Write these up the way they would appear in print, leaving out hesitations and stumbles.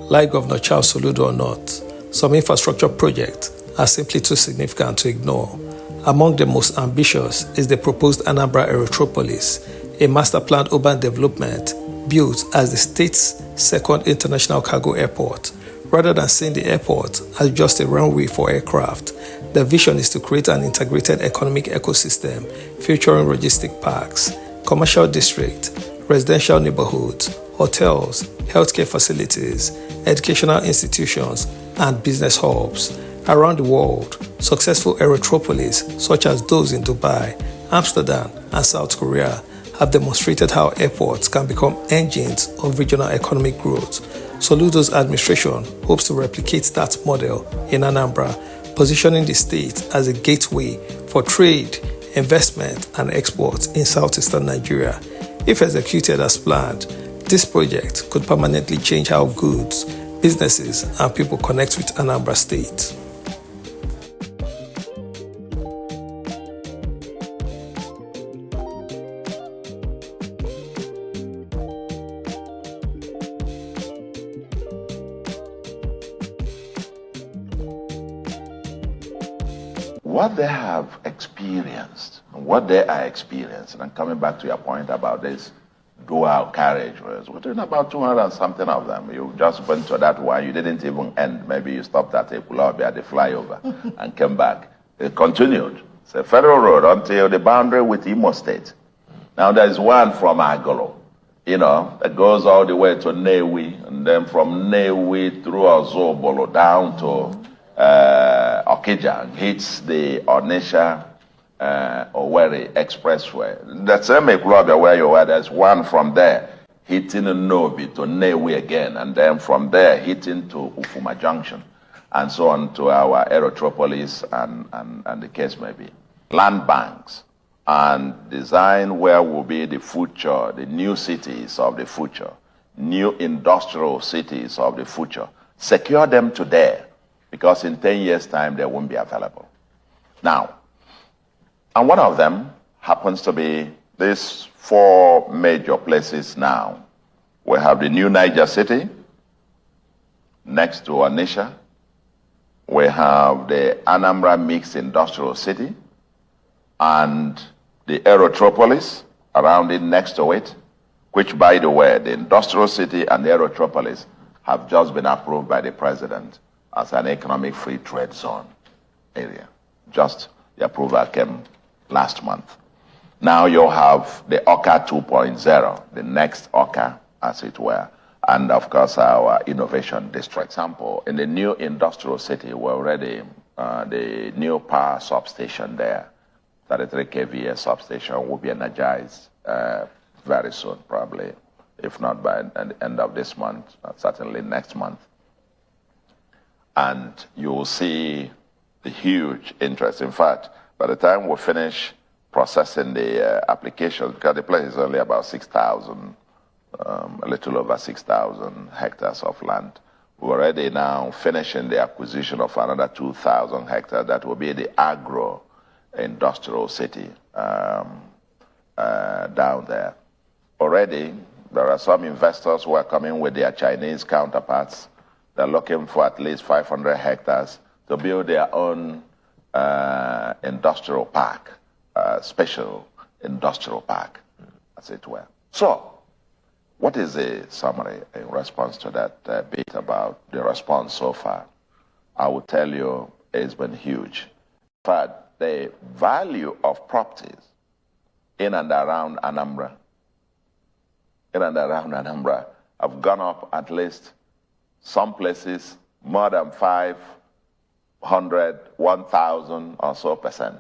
Like Governor Charles Soludo or not, some infrastructure projects are simply too significant to ignore. Among the most ambitious is the proposed Anambra Aerotropolis, a master-planned urban development built as the state's second international cargo airport. Rather than seeing the airport as just a runway for aircraft, the vision is to create an integrated economic ecosystem featuring logistic parks, commercial districts, residential neighborhoods, hotels, healthcare facilities, educational institutions, and business hubs. Around the world, successful aerotropolis such as those in Dubai, Amsterdam, and South Korea have demonstrated how airports can become engines of regional economic growth. Soludo's administration hopes to replicate that model in Anambra, positioning the state as a gateway for trade, investment, and exports in southeastern Nigeria. If executed as planned, this project could permanently change how goods, businesses, and people connect with Anambra State. What they have experienced, and what they are experiencing, and coming back to your point about this dual carriageways, we're talking about 200 and something of them. You just went to that one, you didn't even end. Maybe you stopped at Igboland at the flyover and came back. It continued. It's a federal road until the boundary with Imo State. Now there's one from Agolo, that goes all the way to Newi, and then from Newi through Ozobolo down to Okija, hits the Onitsha Umueri Expressway. The same Igboland where you were, there's one from there hitting Novi to Newi again, and then from there hitting to Ufuma Junction, and so on to our Aerotropolis and the case may be. Land banks and design where will be the future, the new cities of the future, new industrial cities of the future. Secure them today, because in 10 years' time, they won't be available. Now, and one of them happens to be these 4 major places now. We have the new Niger City, next to Onitsha. We have the Anambra Mixed Industrial City, and the Aerotropolis around it, next to it, which, by the way, the Industrial City and the Aerotropolis have just been approved by the President as an economic free trade zone area. Just the approval came last month. Now you have the OCA 2.0, the next OCA, as it were, and of course our innovation district. For example, in the new industrial city, we're already, the new power substation there, 33 kVA substation, will be energized very soon, probably, if not by the end of this month, certainly next month. And you will see the huge interest. In fact, by the time we finish processing the applications, because the place is only about 6,000, a little over 6,000 hectares of land, we're already now finishing the acquisition of another 2,000 hectares. That will be the agro-industrial city down there. Already, there are some investors who are coming with their Chinese counterparts. They're looking for at least 500 hectares to build their own industrial park, special industrial park, as it were. So, what is the summary in response to that bit about the response so far? I will tell you it's been huge. In fact, the value of properties in and around Anambra, have gone up at least some places more than 500, 1,000 or so percent.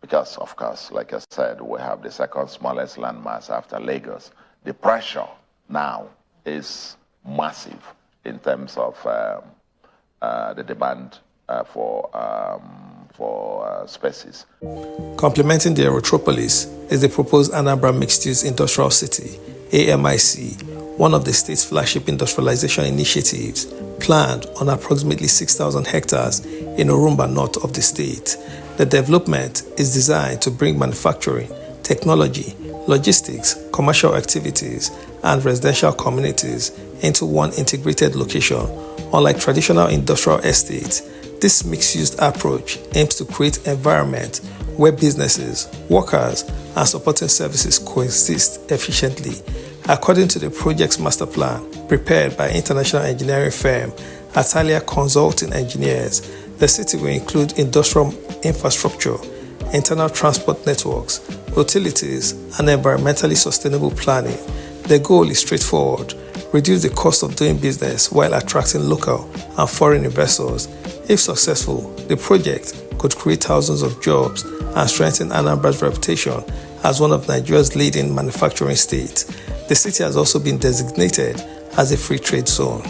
Because, of course, like I said, we have the second smallest landmass after Lagos. The pressure now is massive in terms of the demand for spaces. Complementing the Aerotropolis is the proposed Anambra Mixed-Use Industrial City, AMIC, one of the state's flagship industrialization initiatives, planned on approximately 6,000 hectares in Orumba, north of the state. The development is designed to bring manufacturing, technology, logistics, commercial activities, and residential communities into one integrated location. Unlike traditional industrial estates, this mixed-use approach aims to create an environment where businesses, workers, and supporting services coexist efficiently. According to the project's master plan, prepared by international engineering firm Atalia Consulting Engineers, the city will include industrial infrastructure, internal transport networks, utilities, and environmentally sustainable planning. The goal is straightforward: reduce the cost of doing business while attracting local and foreign investors. If successful, the project could create thousands of jobs and strengthen Anambra's reputation as one of Nigeria's leading manufacturing states. The city has also been designated as a free trade zone.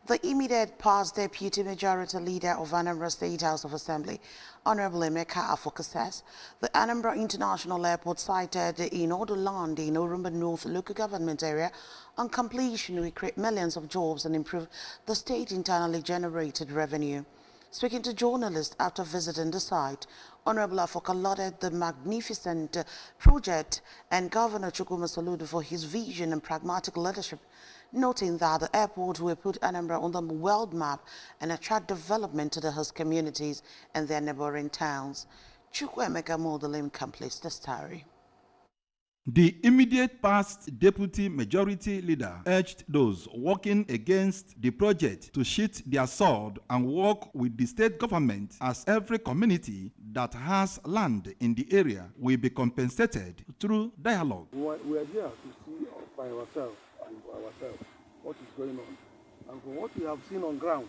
The immediate past Deputy Majority Leader of Anambra State House of Assembly, Honorable Emeka Afoka, says the Anambra International Airport sited in Odoland in Orumba North local government area on completion will create millions of jobs and improve the state internally generated revenue. Speaking to journalists after visiting the site, Honorable Afoka lauded the magnificent project and Governor Charles Soludo for his vision and pragmatic leadership, noting that the airport will put Anambra on the world map and attract development to the host communities and their neighboring towns. Chukwuemeka Modelim completes the story. The immediate past Deputy Majority Leader urged those working against the project to sheath their sword and work with the state government, as every community that has land in the area will be compensated through dialogue. We are here to see by ourselves what is going on. And from what we have seen on ground,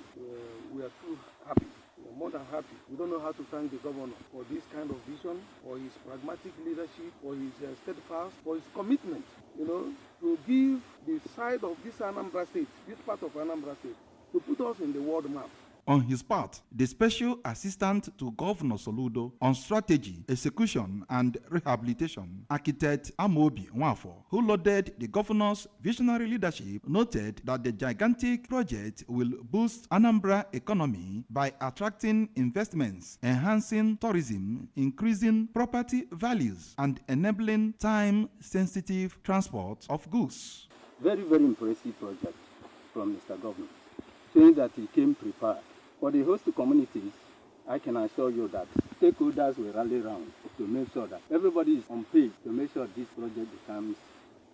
we are too happy. We are more than happy. We don't know how to thank the governor for this kind of vision, for his pragmatic leadership, for his steadfast, for his commitment, to give the side of this Anambra State, this part of Anambra State, to put us in the world map. On his part, the Special Assistant to Governor Soludo on Strategy, Execution and Rehabilitation, Architect Amobi Nwafo, who lauded the governor's visionary leadership, noted that the gigantic project will boost Anambra economy by attracting investments, enhancing tourism, increasing property values, and enabling time-sensitive transport of goods. Very, very impressive project from Mr. Governor, saying that he came prepared. For the host communities, I can assure you that stakeholders will rally around to make sure that everybody is on page to make sure this project becomes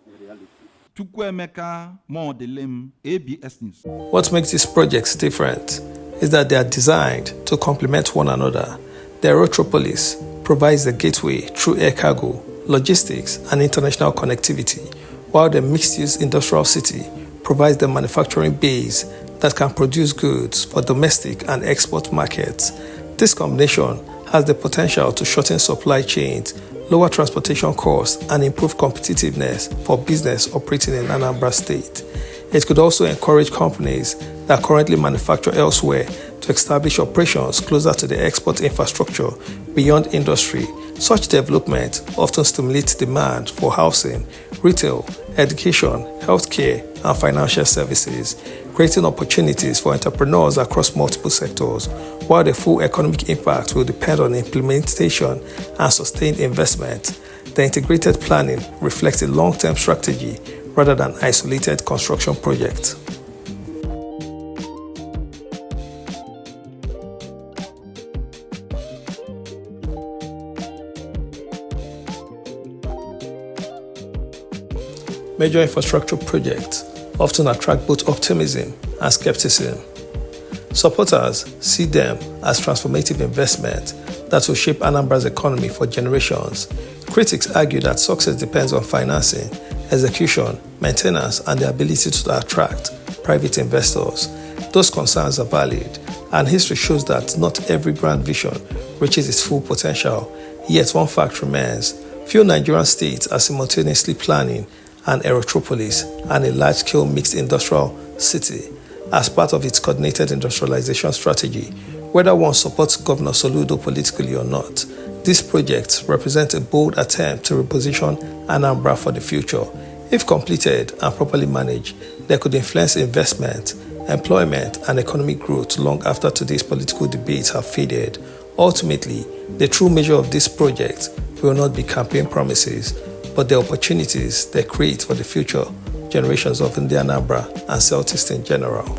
a reality. Chukwuemeka Modelim, ABS News. What makes these projects different is that they are designed to complement one another. The Aerotropolis provides the gateway through air cargo, logistics, and international connectivity, while the mixed-use industrial city provides the manufacturing base that can produce goods for domestic and export markets. This combination has the potential to shorten supply chains, lower transportation costs, and improve competitiveness for business operating in Anambra State. It could also encourage companies that currently manufacture elsewhere to establish operations closer to the export infrastructure beyond industry. Such development often stimulates demand for housing, retail, education, healthcare, and financial services, creating opportunities for entrepreneurs across multiple sectors, while the full economic impact will depend on implementation and sustained investment. The integrated planning reflects a long-term strategy rather than isolated construction projects. Major infrastructure projects often attract both optimism and skepticism. Supporters see them as transformative investment that will shape Anambra's economy for generations. Critics argue that success depends on financing, execution, maintenance, and the ability to attract private investors. Those concerns are valid, and history shows that not every grand vision reaches its full potential. Yet one fact remains: few Nigerian states are simultaneously planning an Aerotropolis and a large-scale mixed industrial city as part of its coordinated industrialization strategy, Whether one supports Governor Soludo politically or not, this project represents a bold attempt to reposition Anambra for the future. If completed and properly managed, they could influence investment, employment, and economic growth long after today's political debates have faded. Ultimately, the true measure of this project will not be campaign promises, but the opportunities they create for the future generations of Indian Anambra and Southeast in general.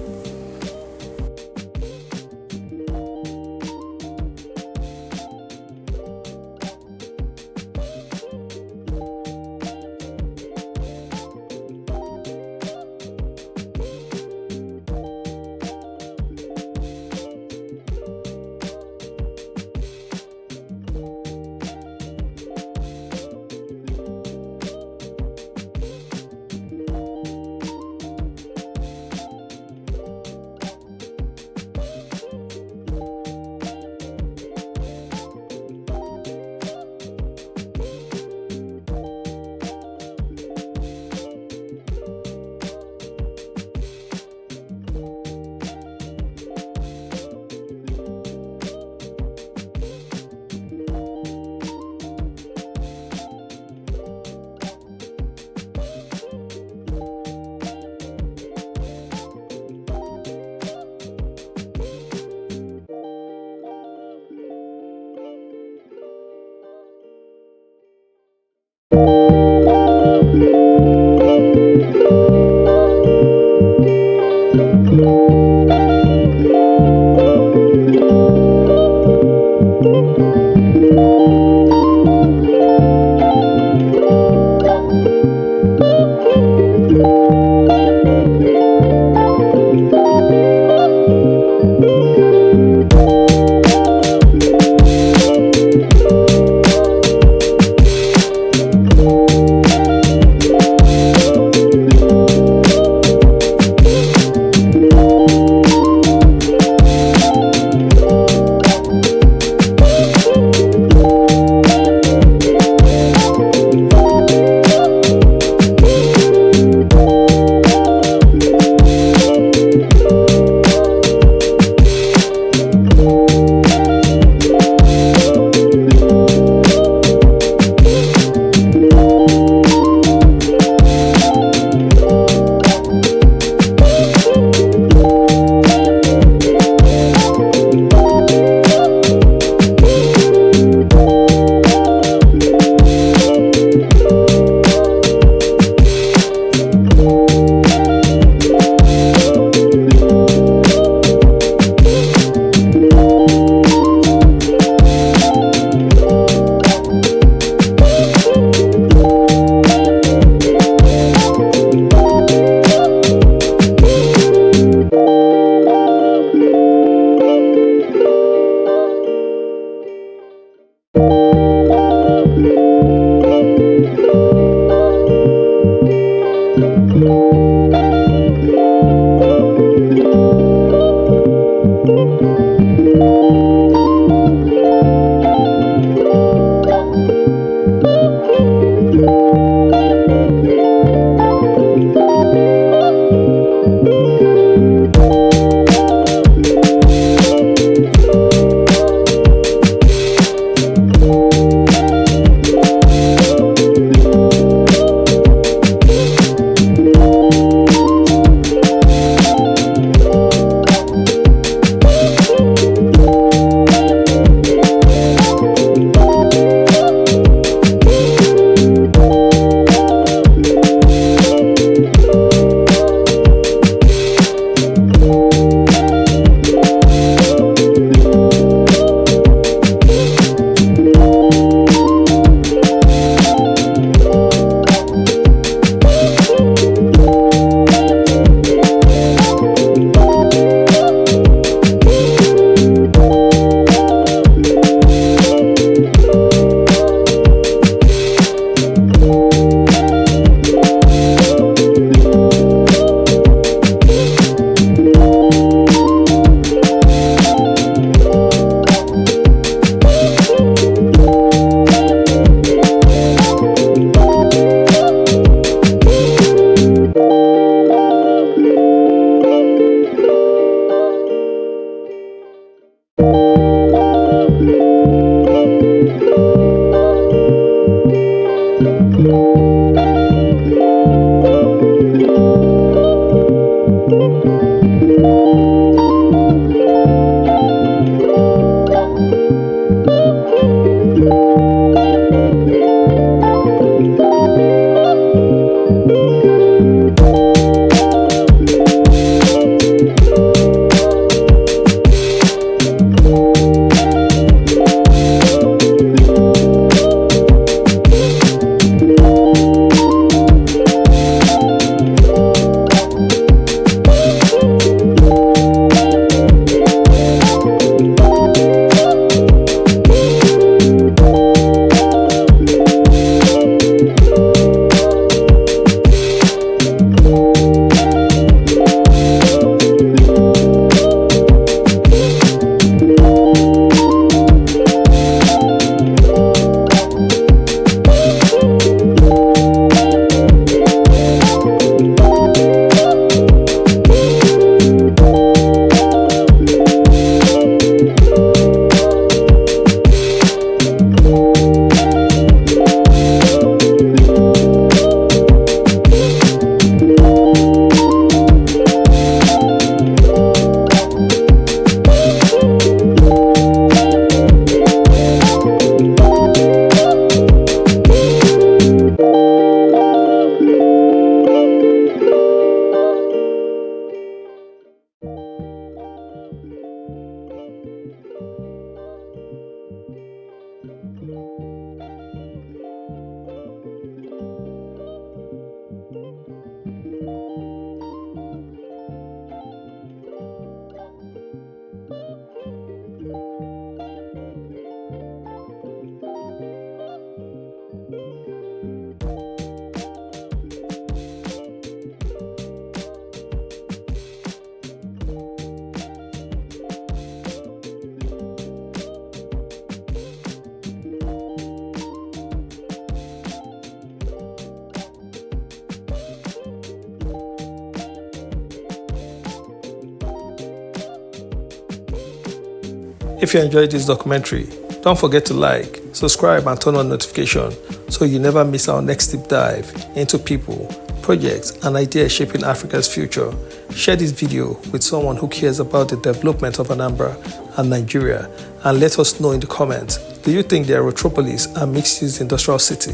If you enjoyed this documentary, don't forget to like, subscribe and turn on notification so you never miss our next deep dive into people, projects and ideas shaping Africa's future. Share this video with someone who cares about the development of Anambra and Nigeria, and let us know in the comments, do you think the Aerotropolis and mixed-use industrial city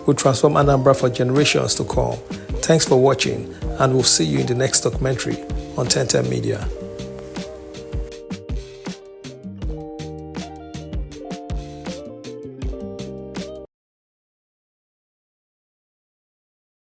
will transform Anambra for generations to come? Thanks for watching, and we'll see you in the next documentary on 1010 Media.